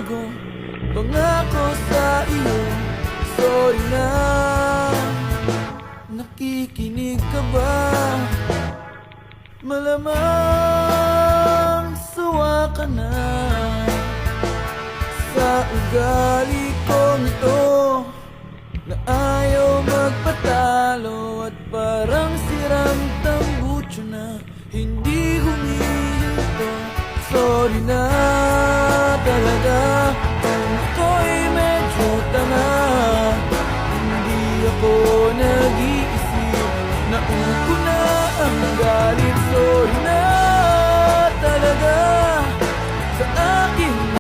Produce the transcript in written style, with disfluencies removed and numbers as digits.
magbabago. Pangako sa iyo, sorry na. Nakikinig ka ba? Malamang sawa ka na sa ugali kong ito, na ayaw magpatalo at parang sirang tambutso na hindi humihinto. Sorry na.